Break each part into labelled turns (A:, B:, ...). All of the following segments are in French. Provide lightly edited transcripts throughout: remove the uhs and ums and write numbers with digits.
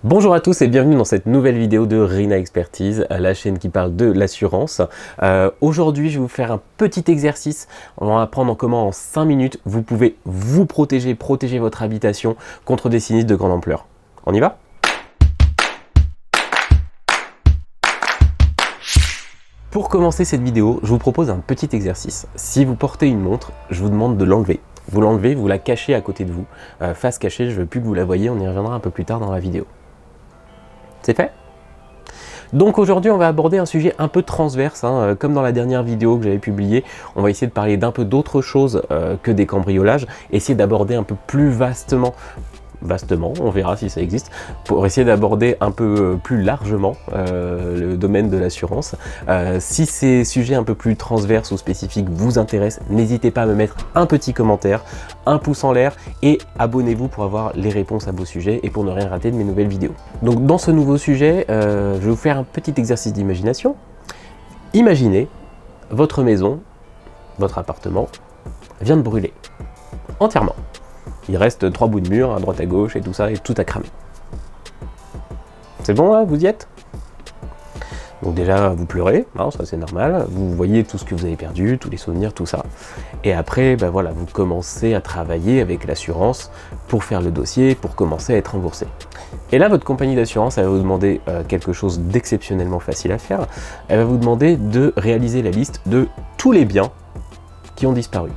A: Bonjour à tous et bienvenue dans cette nouvelle vidéo de Rina Expertise, la chaîne qui parle de l'assurance. Aujourd'hui, je vais vous faire un petit exercice. On va apprendre comment en 5 minutes, vous pouvez vous protéger votre habitation contre des sinistres de grande ampleur. On y va ? Pour commencer cette vidéo, je vous propose un petit exercice. Si vous portez une montre, je vous demande de l'enlever. Vous l'enlevez, vous la cachez à côté de vous. Face cachée, je ne veux plus que vous la voyez, on y reviendra un peu plus tard dans la vidéo. C'est fait ? Donc aujourd'hui, on va aborder un sujet un peu transverse, comme dans la dernière vidéo que j'avais publiée. On va essayer de parler d'un peu d'autre chose que des cambriolages, essayer d'aborder un peu plus vastement, on verra si ça existe, pour essayer d'aborder un peu plus largement le domaine de l'assurance. Si ces sujets un peu plus transverses ou spécifiques vous intéressent, n'hésitez pas à me mettre un petit commentaire, un pouce en l'air et abonnez-vous pour avoir les réponses à vos sujets et pour ne rien rater de mes nouvelles vidéos. Donc dans ce nouveau sujet, je vais vous faire un petit exercice d'imagination. Imaginez votre maison, votre appartement vient de brûler entièrement. Il reste 3 bouts de mur à droite à gauche et tout ça, et tout a cramé. C'est bon là, vous y êtes ? Donc déjà, vous pleurez, ça c'est normal, vous voyez tout ce que vous avez perdu, tous les souvenirs, tout ça. Et après, voilà, vous commencez à travailler avec l'assurance pour faire le dossier, pour commencer à être remboursé. Et là, votre compagnie d'assurance, elle va vous demander quelque chose d'exceptionnellement facile à faire. Elle va vous demander de réaliser la liste de tous les biens qui ont disparu.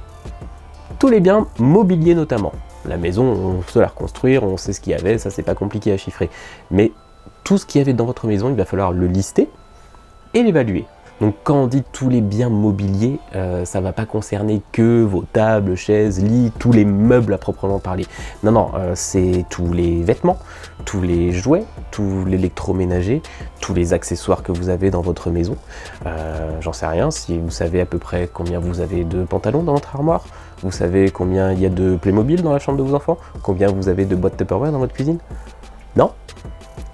A: Tous les biens mobiliers notamment. La maison, on sait la reconstruire, on sait ce qu'il y avait, ça c'est pas compliqué à chiffrer. Mais tout ce qu'il y avait dans votre maison, il va falloir le lister et l'évaluer. Donc quand on dit tous les biens mobiliers, ça va pas concerner que vos tables, chaises, lits, tous les meubles à proprement parler. Non, c'est tous les vêtements, tous les jouets, tout l'électroménager, tous les accessoires que vous avez dans votre maison. J'en sais rien, si vous savez à peu près combien vous avez de pantalons dans votre armoire, vous savez combien il y a de Playmobil dans la chambre de vos enfants, combien vous avez de boîtes Tupperware dans votre cuisine. Non,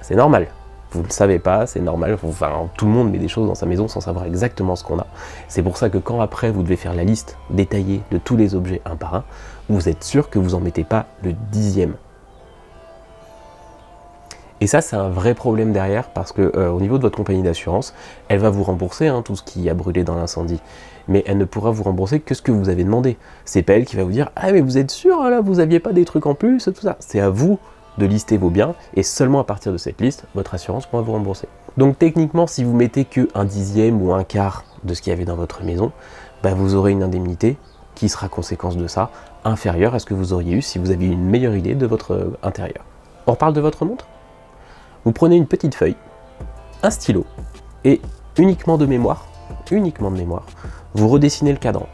A: c'est normal. Vous ne le savez pas, c'est normal, tout le monde met des choses dans sa maison sans savoir exactement ce qu'on a. C'est pour ça que quand après vous devez faire la liste détaillée de tous les objets un par un, vous êtes sûr que vous n'en mettez pas le 10e. Et ça, c'est un vrai problème derrière parce que au niveau de votre compagnie d'assurance, elle va vous rembourser tout ce qui a brûlé dans l'incendie. Mais elle ne pourra vous rembourser que ce que vous avez demandé. C'est pas elle qui va vous dire « Ah mais vous êtes sûr, là, vous aviez pas des trucs en plus ?» tout ça. C'est à vous de lister vos biens et seulement à partir de cette liste, votre assurance pourra vous rembourser. Donc techniquement, si vous mettez que un 10e ou un quart de ce qu'il y avait dans votre maison, vous aurez une indemnité qui sera conséquence de ça, inférieure à ce que vous auriez eu si vous aviez une meilleure idée de votre intérieur. On reparle de votre montre ? Vous prenez une petite feuille, un stylo et uniquement de mémoire, vous redessinez le cadran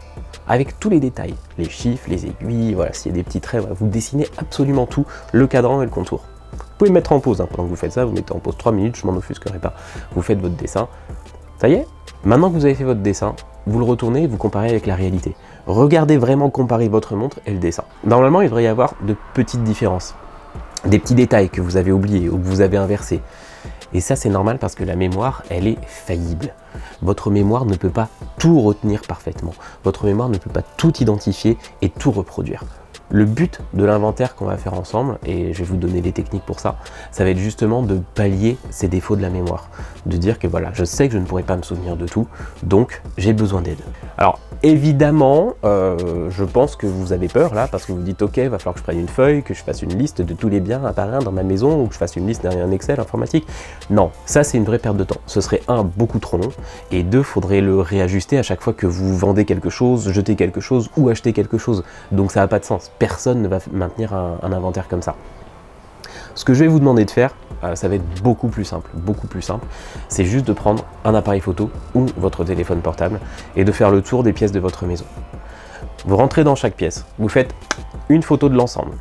A: avec tous les détails, les chiffres, les aiguilles, voilà, s'il y a des petits traits, vous dessinez absolument tout, le cadran et le contour. Vous pouvez mettre en pause, pendant que vous faites ça, vous mettez en pause 3 minutes, je m'en offusquerai pas, vous faites votre dessin. Ça y est, maintenant que vous avez fait votre dessin, vous le retournez et vous comparez avec la réalité. Regardez vraiment comparer votre montre et le dessin. Normalement, il devrait y avoir de petites différences, des petits détails que vous avez oubliés ou que vous avez inversés. Et ça, c'est normal parce que la mémoire, elle est faillible. Votre mémoire ne peut pas tout retenir parfaitement. Votre mémoire ne peut pas tout identifier et tout reproduire. Le but de l'inventaire qu'on va faire ensemble, et je vais vous donner les techniques pour ça, ça va être justement de pallier ces défauts de la mémoire. De dire que voilà, je sais que je ne pourrai pas me souvenir de tout, donc j'ai besoin d'aide. Alors, évidemment, je pense que vous avez peur là, parce que vous dites ok, il va falloir que je prenne une feuille, que je fasse une liste de tous les biens un par un dans ma maison, ou que je fasse une liste derrière un Excel informatique. Non, ça c'est une vraie perte de temps. Ce serait beaucoup trop long, et faudrait le réajuster à chaque fois que vous vendez quelque chose, jetez quelque chose ou achetez quelque chose. Donc ça n'a pas de sens. Personne ne va maintenir un inventaire comme ça. Ce que je vais vous demander de faire, ça va être beaucoup plus simple, c'est juste de prendre un appareil photo ou votre téléphone portable et de faire le tour des pièces de votre maison. Vous rentrez dans chaque pièce, vous faites une photo de l'ensemble.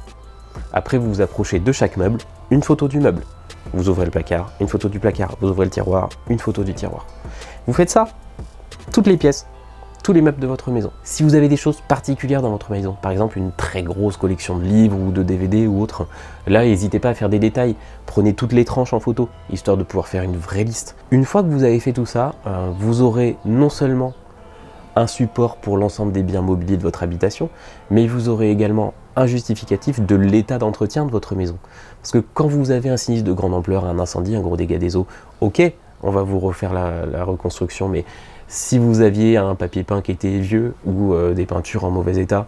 A: Après, vous vous approchez de chaque meuble, une photo du meuble. Vous ouvrez le placard, une photo du placard, vous ouvrez le tiroir, une photo du tiroir. Vous faites ça, toutes les pièces, tous les meubles de votre maison. Si vous avez des choses particulières dans votre maison, par exemple une très grosse collection de livres ou de DVD ou autre, là n'hésitez pas à faire des détails, prenez toutes les tranches en photo, histoire de pouvoir faire une vraie liste. Une fois que vous avez fait tout ça, vous aurez non seulement un support pour l'ensemble des biens mobiliers de votre habitation, mais vous aurez également un justificatif de l'état d'entretien de votre maison. Parce que quand vous avez un sinistre de grande ampleur, un incendie, un gros dégât des eaux, ok, on va vous refaire la reconstruction, mais si vous aviez un papier peint qui était vieux ou des peintures en mauvais état,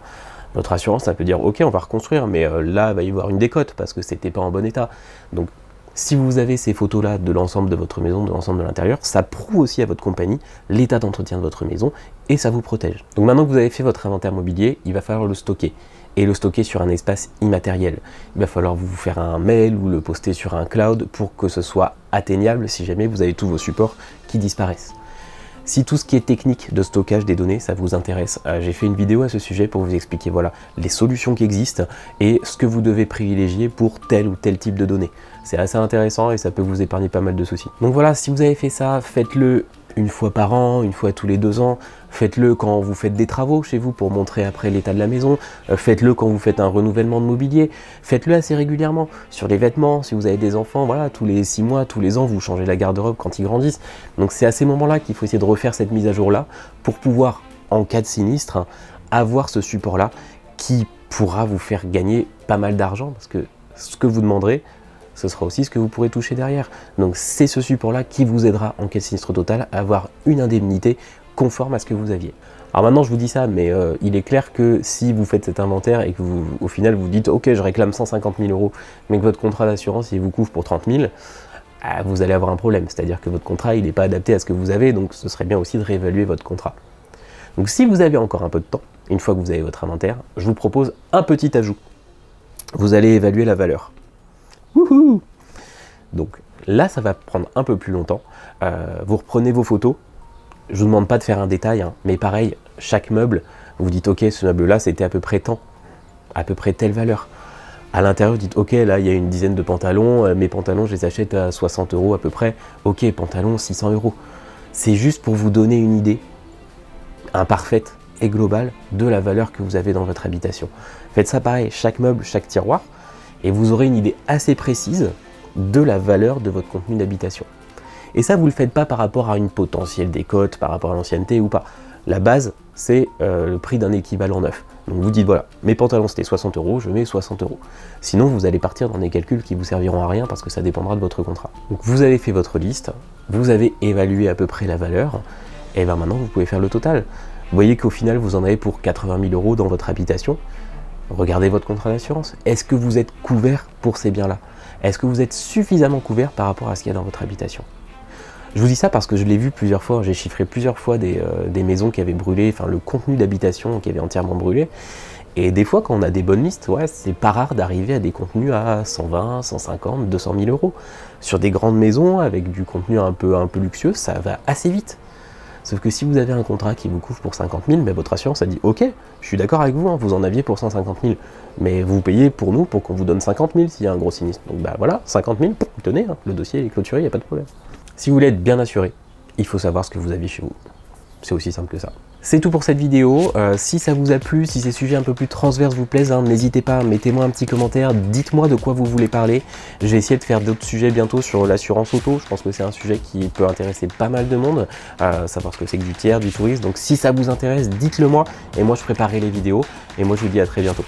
A: notre assurance, ça peut dire ok, on va reconstruire, mais là, il va y avoir une décote parce que c'était pas en bon état. Donc, si vous avez ces photos-là de l'ensemble de votre maison, de l'ensemble de l'intérieur, ça prouve aussi à votre compagnie l'état d'entretien de votre maison et ça vous protège. Donc maintenant que vous avez fait votre inventaire mobilier, il va falloir le stocker. Et le stocker sur un espace immatériel. Il va falloir vous faire un mail ou le poster sur un cloud pour que ce soit atteignable si jamais vous avez tous vos supports qui disparaissent. Si tout ce qui est technique de stockage des données, ça vous intéresse, j'ai fait une vidéo à ce sujet pour vous expliquer voilà, les solutions qui existent et ce que vous devez privilégier pour tel ou tel type de données. C'est assez intéressant et ça peut vous épargner pas mal de soucis. Donc voilà, si vous avez fait ça, faites-le une fois par an, une fois tous les 2 ans. Faites-le quand vous faites des travaux chez vous pour montrer après l'état de la maison. Faites-le quand vous faites un renouvellement de mobilier. Faites-le assez régulièrement. Sur les vêtements, si vous avez des enfants, voilà, tous les 6 mois, tous les ans, vous changez la garde-robe quand ils grandissent. Donc c'est à ces moments-là qu'il faut essayer de refaire cette mise à jour-là pour pouvoir, en cas de sinistre, avoir ce support-là qui pourra vous faire gagner pas mal d'argent parce que ce que vous demanderez, ce sera aussi ce que vous pourrez toucher derrière. Donc c'est ce support-là qui vous aidera en cas de sinistre total à avoir une indemnité conforme à ce que vous aviez. Alors maintenant je vous dis ça, mais il est clair que si vous faites cet inventaire et que vous, au final vous dites ok je réclame 150 000 euros, mais que votre contrat d'assurance il vous couvre pour 30 000, vous allez avoir un problème. C'est-à-dire que votre contrat il n'est pas adapté à ce que vous avez, donc ce serait bien aussi de réévaluer votre contrat. Donc si vous avez encore un peu de temps, une fois que vous avez votre inventaire, je vous propose un petit ajout. Vous allez évaluer la valeur. Wouhou! Donc là, ça va prendre un peu plus longtemps. Vous reprenez vos photos. Je ne vous demande pas de faire un détail, hein, mais pareil, chaque meuble, vous dites ok, ce meuble-là, c'était à peu près tant, à peu près telle valeur. À l'intérieur, vous dites ok, là, il y a une dizaine de pantalons. Mes pantalons, je les achète à 60 euros à peu près. Ok, pantalons, 600 euros. C'est juste pour vous donner une idée imparfaite et globale de la valeur que vous avez dans votre habitation. Faites ça pareil, chaque meuble, chaque tiroir, et vous aurez une idée assez précise de la valeur de votre contenu d'habitation. Et ça, vous ne le faites pas par rapport à une potentielle décote, par rapport à l'ancienneté ou pas. La base, c'est le prix d'un équivalent neuf. Donc vous dites, voilà, mes pantalons c'était 60 euros, je mets 60 euros. Sinon, vous allez partir dans des calculs qui vous serviront à rien parce que ça dépendra de votre contrat. Donc vous avez fait votre liste, vous avez évalué à peu près la valeur, et bien maintenant, vous pouvez faire le total. Vous voyez qu'au final, vous en avez pour 80 000 euros dans votre habitation. Regardez votre contrat d'assurance. Est-ce que vous êtes couvert pour ces biens-là? Est-ce que vous êtes suffisamment couvert par rapport à ce qu'il y a dans votre habitation? Je vous dis ça parce que je l'ai vu plusieurs fois, j'ai chiffré plusieurs fois des maisons qui avaient brûlé, enfin le contenu d'habitation qui avait entièrement brûlé. Et des fois, quand on a des bonnes listes, ouais, c'est pas rare d'arriver à des contenus à 120, 150, 200 000 euros. Sur des grandes maisons avec du contenu un peu luxueux, ça va assez vite. Sauf que si vous avez un contrat qui vous couvre pour 50 000, ben votre assurance a dit ok, je suis d'accord avec vous, hein, vous en aviez pour 150 000, mais vous payez pour nous pour qu'on vous donne 50 000 s'il y a un gros sinistre. Donc bah voilà, 50 000, tenez, hein, le dossier est clôturé, il n'y a pas de problème. Si vous voulez être bien assuré, il faut savoir ce que vous avez chez vous. C'est aussi simple que ça. C'est tout pour cette vidéo. Si ça vous a plu, si ces sujets un peu plus transverses vous plaisent, hein, n'hésitez pas, mettez-moi un petit commentaire, dites-moi de quoi vous voulez parler. Je vais essayer de faire d'autres sujets bientôt sur l'assurance auto. Je pense que c'est un sujet qui peut intéresser pas mal de monde, savoir ce que c'est que du tiers, du tourisme. Donc si ça vous intéresse, dites-le moi et moi je préparerai les vidéos. Et moi je vous dis à très bientôt.